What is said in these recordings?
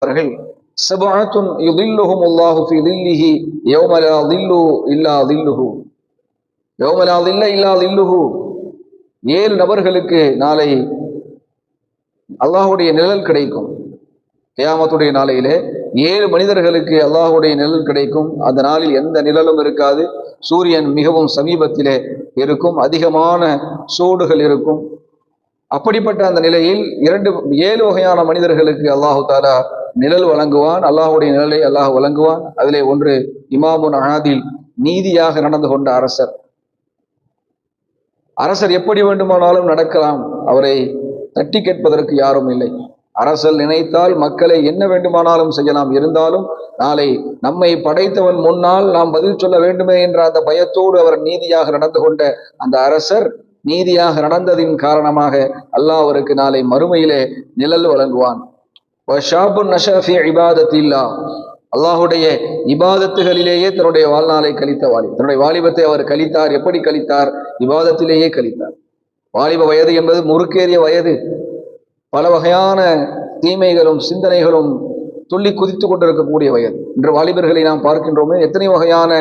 அவர்கள் சபஅத்துன் யுதில்லுஹுமுல்லாஹு ஃபீ தில்லிஹி யௌம லா தில்லு இல்லா தில்லுஹு யௌம லா தில்ல இல்லா தில்லுஹு. 7 நபர்களுக்கு நாளை அல்லாஹ்வுடைய நிழல் கிடைக்கும். கியாமத்துடைய நாளையிலே 7 மனிதர்களுக்கு அல்லாஹ்வுடைய நிழல் கிடைக்கும். அந்த நாளில் எந்த நிழலும் இருக்காது. சூரியன் மிகவும் சமீபத்திலே இருக்கும், அதிகமான சூடுகள் இருக்கும். அப்படிப்பட்ட அந்த நிலையில் 7 வகையான மனிதர்களுக்கு அல்லாஹு தாலா நிழல் வழங்குவான். அல்லாஹுடைய நிழலை அல்லாஹ் வழங்குவான். அதிலே ஒன்று இமாமுன் ஆதில், நீதியாக நடந்து கொண்ட அரசர். அரசர் எப்படி வேண்டுமானாலும் நடக்கலாம், அவரை தட்டி கேட்பதற்கு யாரும் இல்லை. அரசர் நினைத்தால் மக்களை என்ன வேண்டுமானாலும் செய்யலாம். இருந்தாலும் நாளை நம்மை படைத்தவன் முன்னால் நாம் பதில் சொல்ல வேண்டுமே என்ற அந்த பயத்தோடு அவர் நீதியாக நடந்து கொண்ட அந்த அரசர் நீதியாக நடந்ததின் காரணமாக அல்லாஹ் அவருக்கு நாளை மறுமையிலே நிழல் வழங்குவான். அல்லாஹுடைய இபாதத்துகளிலேயே தன்னுடைய வாழ்நாளை கழித்த தன்னுடைய வாலிபத்தை அவர் கழித்தார். எப்படி கழித்தார்? இபாதத்திலேயே கழித்தார். வாலிப வயது என்பது முறுக்கேறிய வயது. பல வகையான தீமைகளும் சிந்தனைகளும் துள்ளி குதித்து கொண்டிருக்கக்கூடிய வயது. இன்று வாலிபர்களை நாம் பார்க்கின்றோமே, எத்தனை வகையான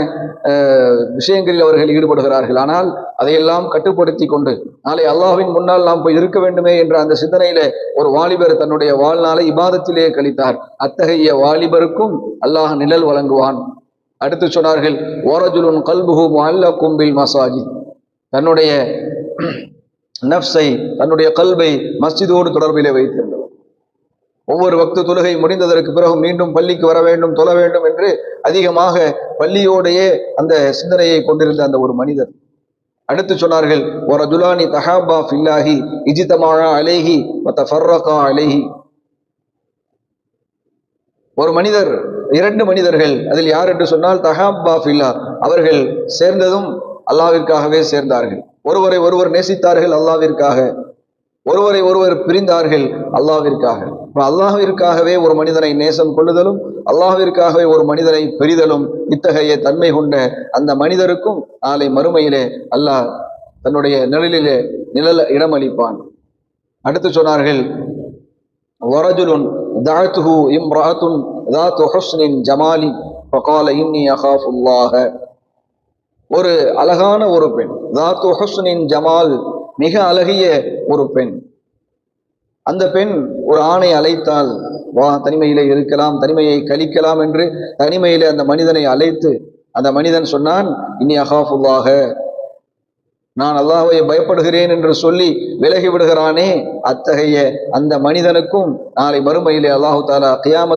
விஷயங்களில் அவர்கள் ஈடுபடுகிறார்கள். ஆனால் அதையெல்லாம் கட்டுப்படுத்தி கொண்டு நாளை அல்லாஹ்வின் முன்னால் நாம் போய் இருக்க வேண்டுமே என்ற அந்த சிந்தனையில ஒரு வாலிபர் தன்னுடைய வாழ்நாளை இபாதத்திலேயே கழித்தார். அத்தகைய வாலிபருக்கும் அல்லாஹ் நிழல் வழங்குவான். அடுத்து சொன்னார்கள், ஓரஜுலுன் கல்புஹு முஅல்லகும் பில் மசாஜித். தன்னுடைய நஃப்ஸை, தன்னுடைய கல்பை மஸ்ஜிதோடு தொடர்பிலே வைத்திருந்தவர். ஒவ்வொரு வக்து தொழுகை முடிந்ததற்கு பிறகு மீண்டும் பள்ளிக்கு வர வேண்டும், தொழ வேண்டும் என்று அதிகமாக பள்ளியோடையே அந்த சிந்தனையை கொண்டிருந்த அந்த ஒரு மனிதர். அடுத்து சொன்னார்கள், வரஜுலானி தஹாபா ஃபில்லாஹி இஜ்தமா அலைஹி வ தஃபர்ரகா அலைஹி. ஒரு மனிதர், 2 மனிதர்கள், அதில் யார் என்று சொன்னால் தஹாபா ஃபில்லா, அவர்கள் சேர்ந்ததும் அல்லாஹ்விற்காகவே சேர்ந்தார்கள். ஒருவரை ஒருவர் நேசித்தார்கள் அல்லாஹ்விற்காக, ஒருவரை ஒருவர் பிரிந்தார்கள் அல்லாஹ்விற்காக. அல்லாஹ்விற்காகவே ஒரு மனிதனை நேசம் கொள்ளுதலும், அல்லாஹ்விற்காகவே ஒரு மனிதனை பெரிதலும், இத்தகைய தன்மை கொண்ட அந்த மனிதருக்கும் நாளை மறுமையிலே அல்லாஹ் தன்னுடைய நிழலிலே நிழல் இடமளிப்பான். அடுத்து சொன்னார்கள், வரஜுலுன் தஅத்துஹு இம்ரஅத்துன் ذات حسن جمال فقال إني أخاف الله. ஒரு அழகான ஒரு பெண், ذات حسن جمال, மிக அழகிய ஒரு பெண். அந்த பெண் ஒரு ஆணை அழைத்தால், வா தனிமையிலே இருக்கலாம், தனிமையை கழிக்கலாம் என்று தனிமையிலே அந்த மனிதனை அழைத்து அந்த மனிதன் சொன்னான், இன்னி அகாஃபுல்லாஹ, நான் அல்லாஹ்வை பயப்படுகிறேன் என்று சொல்லி விலகி விடுகிறானே, அத்தகைய அந்த மனிதனுக்கும் நாளை மறுமையிலே அல்லாஹு தாலா கியாமத்